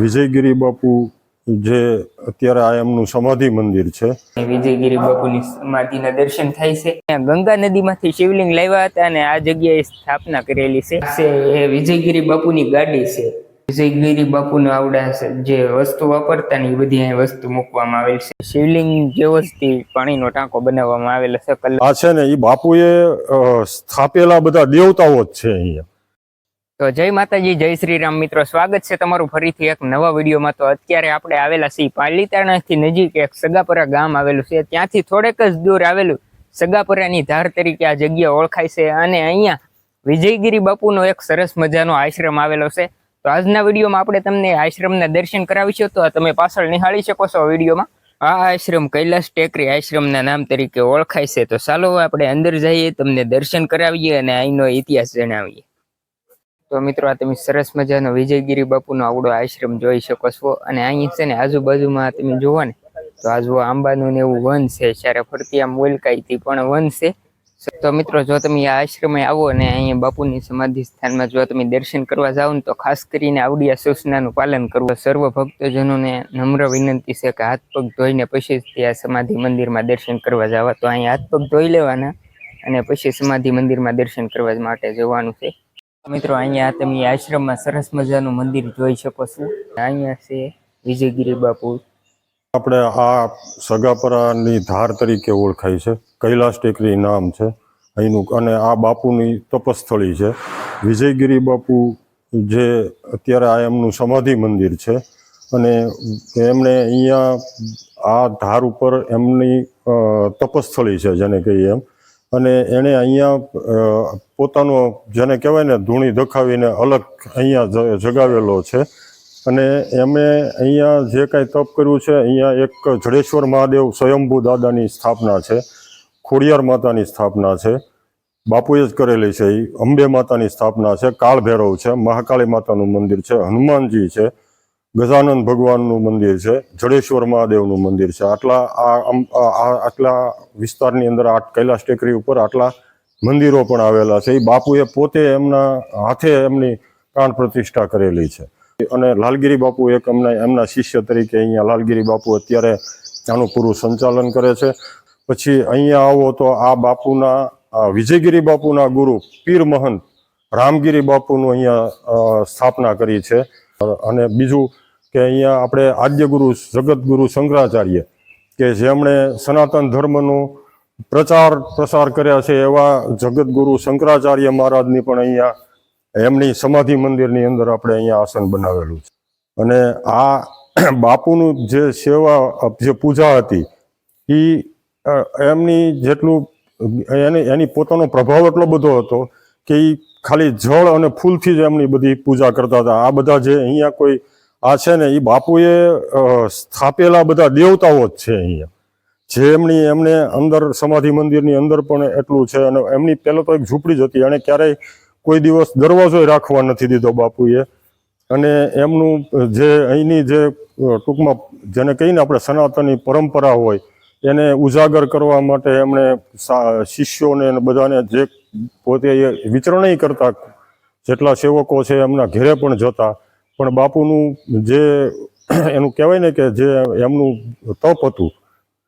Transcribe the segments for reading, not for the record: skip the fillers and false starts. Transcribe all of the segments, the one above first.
વિજયગીરી બાપુ જે અત્યારે આ એમનું સમાધિ મંદિર છે. વિજયગીરી બાપુની સમાધિના દર્શન થાય છે. ગંગા નદીમાંથી શિવલિંગ લાવ્યા હતા અને આ જગ્યાએ સ્થાપના કરેલી છે. એ વિજયગીરી બાપુની ગાડી છે. વિજયગીરી બાપુનો આવડા જે વસ્તુ વાપરતા ને એ બધી અહીં વસ્તુ મૂકવામાં આવેલ છે. શિવલિંગ જેવો જ પાણીનો ટાંકો બનાવવામાં આવેલો છે. આ છે ને એ બાપુએ સ્થાપેલા બધા દેવતાઓ જ છે અહીંયા. તો જય માતાજી, જય શ્રી રામ મિત્રો, સ્વાગત છે તમારું ફરીથી એક નવા વિડીયોમાં. તો અત્યારે આપણે આવેલા છીએ પાલીતાણાથી નજીક એક સગાપરા ગામ આવેલું છે. ત્યાંથી થોડેક જ દૂર આવેલું સગાપરાની ધાર તરીકે આ જગ્યા ઓળખાય છે. અને અહીંયા વિજયગીરી બાપુનો એક સરસ મજાનો આશ્રમ આવેલો છે. તો આજના વિડીયોમાં આપણે તમને આશ્રમના દર્શન કરાવીશું. તો તમે પાછળ નિહાળી શકો છો વિડીયોમાં. આ આશ્રમ કૈલાસ ટેકરી આશ્રમના નામ તરીકે ઓળખાય છે. તો ચાલો આપણે અંદર જઈએ, તમને દર્શન કરાવીએ અને અહીંનો ઇતિહાસ જણાવીએ. તો મિત્રો, આ તમે સરસ મજાનો વિજયગીરી બાપુનો આવડો આશ્રમ જોઈ શકો છો. અને અહીં છે ને આજુબાજુમાં તમે જોવો ને તો આ જો આંબાનું ને એવું વન છે. ત્યારે ફરતી આમ ઓલકાઈથી પણ વન છે. તો મિત્રો, જો તમે આ આશ્રમે આવો ને અહીંયા બાપુની સમાધિ સ્થાનમાં જો તમે દર્શન કરવા જાઓ ને તો ખાસ કરીને આવડી આ સૂચનાનું પાલન કરવું. સર્વ ભક્તજનોને નમ્ર વિનંતી છે કે હાથ પગ ધોઈને પછી જ ત્યાં સમાધિ મંદિરમાં દર્શન કરવા જવા. તો અહીંયા હાથ પગ ધોઈ લેવાના અને પછી સમાધિ મંદિરમાં દર્શન કરવા માટે જવાનું છે. મિત્રો, અહીંયા તમે આશ્રમમાં સરસ મજાનું મંદિર જોઈ શકો છો. અહીંયા છે વિજયગીરી બાપુ. આપણે આ સગાપરાની ધાર તરીકે ઓળખાય છે. કૈલાસ ટેકરી નામ છે અહીંનું. અને આ બાપુની તપસ્થળી છે. વિજયગીરી બાપુ જે અત્યારે આ એમનું સમાધિ મંદિર છે. અને એમણે અહીંયા આ ધાર ઉપર એમની તપસ્થળી છે જેને કહીએ એમ. અને એણે અહીંયા પોતાનો જેને કહેવાય ને ધૂણી ધખાવીને અલગ અહીંયા જગાવેલો છે. અને એમણે અહીંયા જે કાંઈ તપ કર્યું છે, અહીંયા એક જડેશ્વર મહાદેવ સ્વયંભૂ દાદાની સ્થાપના છે, ખોડિયાર માતાની સ્થાપના છે, બાપુએ જ કરેલી છે. એ અંબે માતાની સ્થાપના છે, કાળ ભૈરવ છે, મહાકાળી માતાનું મંદિર છે, હનુમાનજી છે, ગજાનંદ ભગવાનનું મંદિર છે, જડેશ્વર મહાદેવનું મંદિર છે. આટલા વિસ્તારની અંદર આ કૈલાસ ટેકરી ઉપર આટલા મંદિરો પણ આવેલા છે. એ બાપુએ પોતે એમના હાથે એમની પ્રાણ પ્રતિષ્ઠા કરેલી છે. અને લાલગીરી બાપુ એક એમના શિષ્ય તરીકે અહીંયા લાલગીરી બાપુ અત્યારે આનું પૂરું સંચાલન કરે છે. પછી અહીંયા આવો તો આ બાપુના વિજયગીરી બાપુના ગુરુ પીર મહંત રામગીરી બાપુનું અહીંયા સ્થાપના કરી છે. અને બીજું કે અહીંયા આપણે આદ્યગુરુ જગતગુરુ શંકરાચાર્ય કે જેમણે સનાતન ધર્મનો પ્રસાર કર્યા છે એવા જગતગુરુ શંકરાચાર્ય મહારાજની પણ અહીંયા એમની સમાધિ મંદિરની અંદર આપણે અહીંયા આસન બનાવેલું છે. અને આ બાપુનું જે સેવા જે પૂજા હતી એ એમની જેટલું એની પોતાનો પ્રભાવ એટલો બધો હતો કે એ ખાલી જળ અને ફૂલથી જ એમની બધી પૂજા કરતા હતા. આ બધા જે અહીંયા કોઈ આ છે ને એ બાપુએ સ્થાપેલા બધા દેવતાઓ જ છે અહીંયા. જે એમને અંદર સમાધિ મંદિરની અંદર પણ એટલું છે. અને એમની પહેલાં તો એક ઝૂંપડી જ હતી. એણે ક્યારેય કોઈ દિવસ દરવાજો રાખવા નથી દીધો બાપુએ. અને એમનું જે અહીંની જે ટૂંકમાં જેને કહીને આપણે સનાતનની પરંપરા હોય એને ઉજાગર કરવા માટે એમણે શિષ્યોને બધાને જે પોતે વિચરણય કરતા જેટલા સેવકો છે એમના ઘેરે પણ જતા. પણ બાપુનું જે એનું કહેવાય ને કે જે એમનું તપ હતું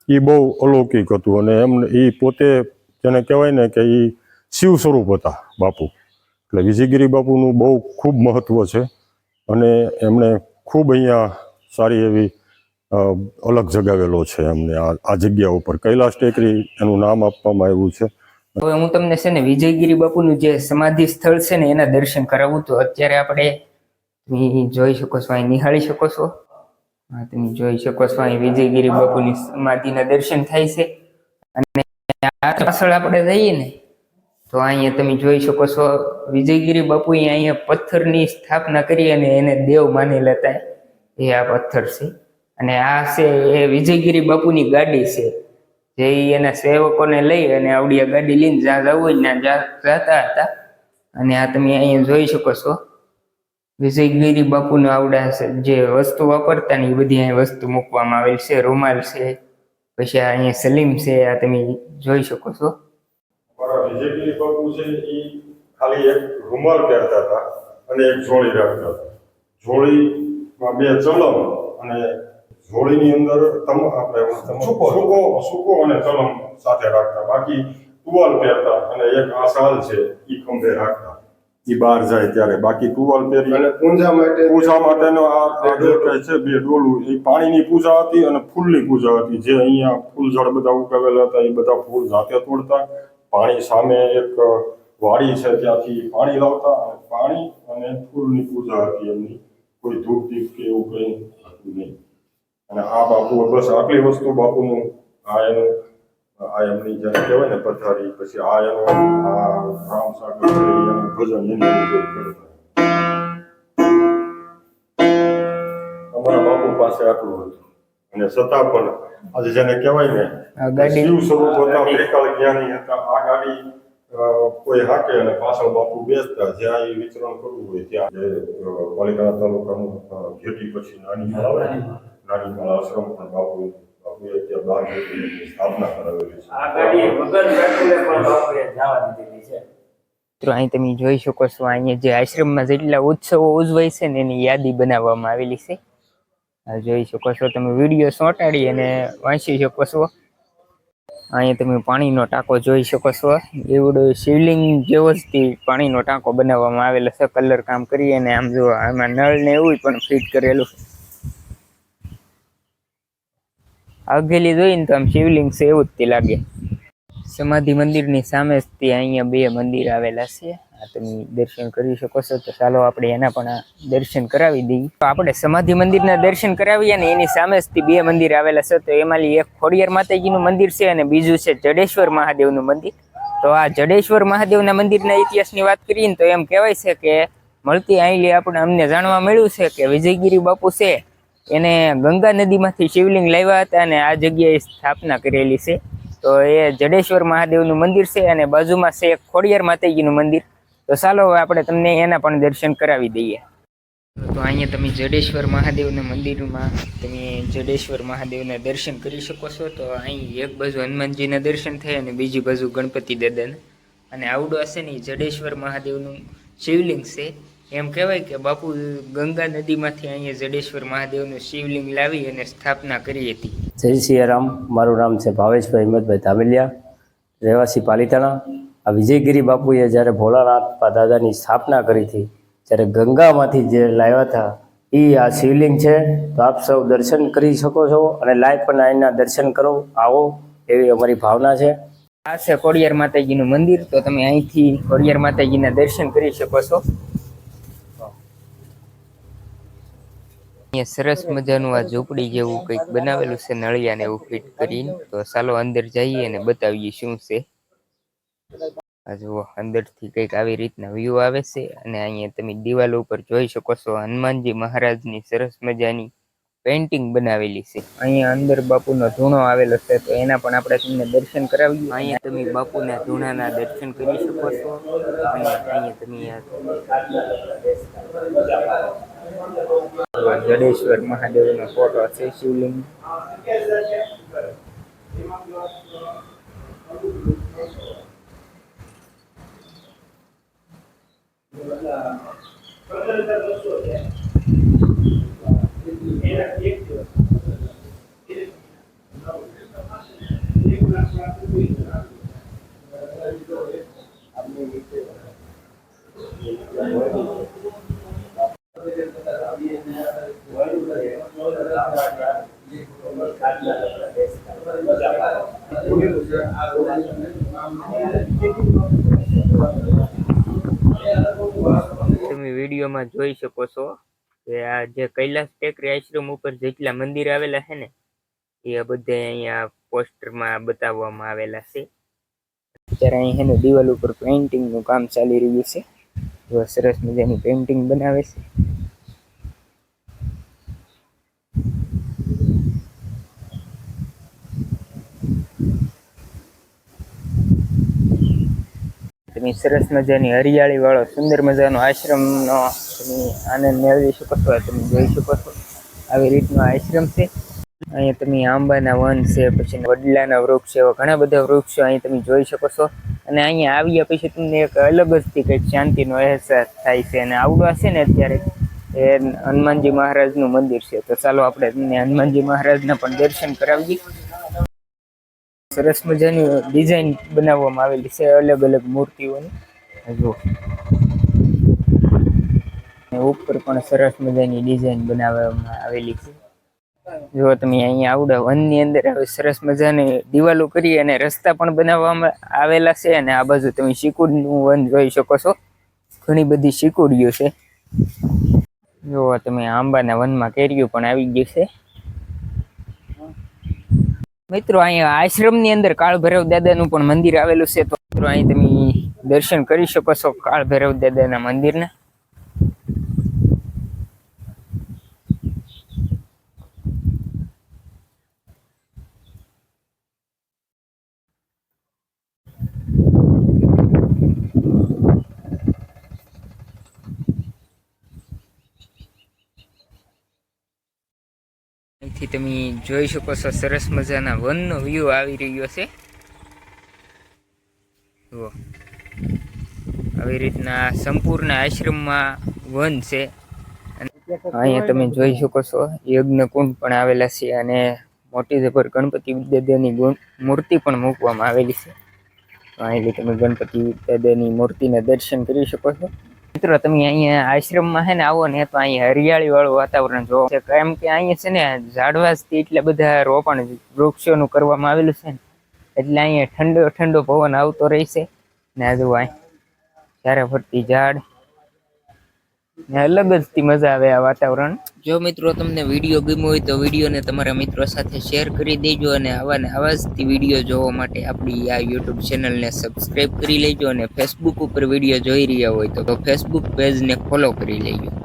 એ બહુ અલૌકિક હતું. અને એમને એ પોતે જેને કહેવાય ને કે એ શિવ સ્વરૂપ હતા બાપુ. એટલે વિજયગીરી બાપુનું બહુ ખૂબ મહત્ત્વ છે. અને એમણે ખૂબ અહીંયા સારી એવી અલગ જગાવેલો છે એમને આ જગ્યા ઉપર. કૈલાસ ટેકરી એનું નામ આપવામાં આવ્યું છે. હવે હું તમને છે ને વિજયગીરી બાપુનું જે સમાધિ સ્થળ છે ને એના દર્શન કરાવું. તો અત્યારે આપણે જોઈ શકો છો, અહીં નિહાળી શકો છો. હા, તમે જોઈ શકો છો અહીં વિજયગીરી બાપુની સમાધિના દર્શન થાય છે. અને આ પાછળ આપણે જઈએ ને તો અહીંયા તમે જોઈ શકો છો વિજયગીરી બાપુએ અહીંયા પથ્થરની સ્થાપના કરી અને એને દેવ માનેલા હતા. એ આ પથ્થર છે. અને આ છે એ વિજયગીરી બાપુની ગાડી છે, જે એના સેવકોને લઈ અને આવડી આ ગાડી લઈને જ્યાં જવું હોય ત્યાં જતા હતા. અને આ તમે અહીંયા જોઈ શકો છો વિજયગીરી બાપુનો આવડા જે વસ્તુ વાપરતા ને એ બધી અહીંયા વસ્તુ મૂકવામાં આવેલ છે. રૂમાલ છે, પછી અહીંયા સલીમ છે, આ તમે જોઈ શકો છો. વિજયગીરી બાપુ છે એ ખાલી એક રૂમાલ પહેરતા હતા અને એક જોડી રાખતા હતા. જોડી બે ચલમ અને જોડીની અંદર આપણે સૂકો અને ચલમ સાથે રાખતા. બાકી ટુવાલ પહેરતા અને એક આ શાલ છે એ ખંભે રાખતા એ બહાર જાય ત્યારે. બાકી ટુવાલ પહેરી અને પૂજા માટેનો આ જે કહે છે બે ડોલું એ પાણીની પૂજા હતી અને ફૂલની પૂજા હતી. જે અહીંયા ફૂલ ઝાડ બધા ઉગાવેલા હતા એ બધા ફૂલ જાતે તોડતા. પાણી સામે એક વાડી છે ત્યાંથી પાણી લાવતા અને પાણી અને ફૂલની પૂજા હતી એમની. કોઈ ધૂપ દીપ કે એવું કંઈ હતું નહીં. અને આ બાપુ બસ આટલી વસ્તુ બાપુનું આ એમની જેને કહેવાય ને પથારી. પછી આ એનો આ રામ સાગર એનું ભજન એની રીતે કરતા. અમારા બાપુ પાસે આટલું હતું અને છતાં પણ આજે જેને કહેવાય ને શિવ સ્વરૂપ હતા, ત્રિકાળ જ્ઞાની હતા. આ ગાડી કોઈ હાકે અને પાછળ બાપુ બેસતા. જ્યાં એ વિચરણ કરવું હોય ત્યાં પાલિતાણા તાલુકાનું ઘેટી પછી નાની આશ્રમ પણ બાપુએ ત્યાં 12 જ્યોતિર્લિંગની સ્થાપના કરાવેલી છે. આ ગાડી વગર પેટ્રોલે પણ બાપુએ જવા દીધેલી છે. મિત્રો અહીં તમે જોઈ શકો છો, અહીંયા જે આશ્રમમાં જેટલા ઉત્સવો ઉજવાય છે ને એની યાદી બનાવવામાં આવેલી છે. આ જોઈ શકો છો તમે, વિડીયો ચોંટાડી અને વાંચી શકો છો. અહીંયા તમે પાણીનો ટાંકો જોઈ શકો છો. એવડો શિવલિંગ જેવો જ પાણીનો ટાંકો બનાવવામાં આવેલો છે, કલર કામ કરી. અને આમ જો આમાં નળ ને એવું પણ ફિટ કરેલું છે. આગેલી જોઈને તો આમ શિવલિંગ છે એવું જ લાગે. સમાધિ મંદિરની સામે જ અહીંયા બે મંદિર આવેલા છે. આ તમે દર્શન કરી શકો છો. તો ચાલો આપણે એના પણ દર્શન કરાવી દઈએ. તો આપણે સમાધિ મંદિરના દર્શન કરાવીએ ને એની સામે જ બે મંદિર આવેલા છે. તો એમાંથી એક ખોડિયાર માતાજીનું મંદિર છે અને બીજું છે જડેશ્વર મહાદેવનું મંદિર. તો આ જડેશ્વર મહાદેવના મંદિરના ઇતિહાસની વાત કરીએ ને તો એમ કહેવાય છે કે મળતી આંયલી અમને જાણવા મળ્યું છે કે વિજયગીરી બાપુ છે એને ગંગા નદીમાંથી શિવલિંગ લાવ્યા હતા અને આ જગ્યાએ સ્થાપના કરેલી છે. તો એ જડેશ્વર મહાદેવનું મંદિર છે અને બાજુમાં છે એક ખોડિયાર માતાજીનું મંદિર. તો ચાલો હવે આપણે તમને એના પણ દર્શન કરાવી દઈએ. તો અહીંયા તમે જડેશ્વર મહાદેવના મંદિરમાં તમે જડેશ્વર મહાદેવના દર્શન કરી શકો છો. તો અહીં એક બાજુ હનુમાનજીના દર્શન થાય અને બીજી બાજુ ગણપતિ દાદાના. અને આવડો હશે ને જડેશ્વર મહાદેવનું શિવલિંગ છે. એમ કહેવાય કે બાપુ ગંગા નદીમાંથી અહીંયા જડેશ્વર મહાદેવનું શિવલિંગ લાવી અને સ્થાપના કરી હતી. જય સિયા રામ. મારું નામ છે ભાવેશભાઈ હિંમતભાઈ ધામેલિયા, રહેવાસી પાલિતાણા. આ વિજયગીરી બાપુએ જ્યારે ભોળાનાથ દાદાની સ્થાપના કરી હતી ત્યારે ગંગામાંથી જે લાવ્યા હતા એ આ શિવલિંગ છે. તો આપ સૌ દર્શન કરી શકો છો અને લાઈવ પણ અહીંના દર્શન કરો આવો એવી અમારી ભાવના છે. આ છે ખોડિયાર માતાજીનું મંદિર. તો તમે અહીંથી ખોડિયાર માતાજીના દર્શન કરી શકો છો. અહીંયા સરસ મજાનું આ ઝૂંપડી જેવું કંઈક બનાવેલું છે, નળિયાને એવું ફિટ કરીને. તો ચાલો અંદર જઈએ અને બતાવીએ શું છે. આ જુઓ, અંદરથી કંઈક આવી રીતના વ્યૂ આવે છે. અને અહીંયા તમે દિવાલ ઉપર જોઈ શકો છો હનુમાનજી મહારાજની સરસ મજાની પેઇન્ટિંગ બનાવેલી છે. અહીંયા અંદર બાપુનો ધૂણો આવેલો છે. તો એના પણ આપણે તમને દર્શન કરાવીએ. અહીંયા તમે બાપુના ધૂણાના દર્શન કરી શકો છો. અહીંયા તમે જડેશ્વર મહાદેવનો ફોટો છે, શિવલિંગ. તમે વિડીયોમાં જોઈ શકો છો કે આ જે કૈલાસ ટેકરી આશ્રમ ઉપર જેટલા મંદિર આવેલા છે ને એ બધા અહીંયા પોસ્ટરમાં બતાવવામાં આવેલા છે. અત્યારે અહીં છે ને દિવાલ ઉપર પેઇન્ટિંગનું કામ ચાલી રહ્યું છે. તો સરસ મજાની પેઇન્ટિંગ બનાવે છે. તમે સરસ મજાની હરિયાળી વાળો સુંદર મજાનો આશ્રમનો તમે આનંદ મેળવી શકો છો. તમે જોઈ શકો છો આવી રીતનો આશ્રમ છે. અહીંયા તમે આંબાના વન છે, પછી વડલાના વૃક્ષ છે, એવા ઘણા બધા વૃક્ષો અહીં તમે જોઈ શકો છો. અને અહીંયા આવ્યા પછી તમને એક અલગ જ કંઈક શાંતિનો અહેસાસ થાય છે. અને આવડો હશે ને અત્યારે એ હનુમાનજી મહારાજનું મંદિર છે. તો ચાલો આપણે તમને હનુમાનજી મહારાજના પણ દર્શન કરાવીએ. સરસ મજાની ડિઝાઇન બનાવવામાં આવેલી છે અલગ અલગ મૂર્તિઓની. જો ઉપર પણ સરસ મજાની ડિઝાઇન બનાવવામાં આવેલી છે. જો તમે અહીંયા આવડે વનની અંદર સરસ મજાની દિવાલો કરી અને રસ્તા પણ બનાવવામાં આવેલા છે. અને આ બાજુ તમે શીકુડનું વન જોઈ શકો છો. ઘણી બધી શીકુડીઓ છે. જો તમે આંબાના વનમાં કેરીઓ પણ આવી ગઈ છે. મિત્રો અહીંયા આશ્રમની અંદર કાળ ભૈરવ દાદાનું પણ મંદિર આવેલું છે. તો મિત્રો અહીં તમે દર્શન કરી શકો છો કાળ ભૈરવ દાદાના મંદિરના. અહીંથી તમે જોઈ શકો છો સરસ મજાના વનનો વ્યૂ આવી રહ્યો છે. જુઓ આવી રીતના સંપૂર્ણ આશ્રમમાં વન છે. અહીંયા તમે જોઈ શકો છો યજ્ઞ કુંડ પણ આવેલા છે અને મોટી જબર ગણપતિ દાદાની મૂર્તિ પણ મૂકવામાં આવેલી છે. તો અહીંથી તમે ગણપતિ દાદાની મૂર્તિના દર્શન કરી શકો છો. મિત્રો તમે અહીંયા આશ્રમમાં છે ને આવો ને તો અહીંયા હરિયાળી વાળું વાતાવરણ જોવો છે. કેમ કે અહીંયા છે ને ઝાડવાથી એટલા બધા રોપણ વૃક્ષોનું કરવામાં આવેલું છે ને એટલે અહીંયા ઠંડો ઠંડો પવન આવતો રહેશે. ને આ જો અહીં ચારે ફરતી ઝાડ ને અલગ જ મજા આવે આ વાતાવરણ. જો મિત્રો તમને વિડીયો ગમ્યો હોય તો વિડીયોને તમારા મિત્રો સાથે શેર કરી દેજો અને આવા ને આવા જ વિડીયો જોવા માટે આપણી આ યુટ્યુબ ચેનલને સબસ્ક્રાઇબ કરી લેજો અને ફેસબુક ઉપર વિડીયો જોઈ રહ્યા હોય તો ફેસબુક પેજને ફોલો કરી લેજો.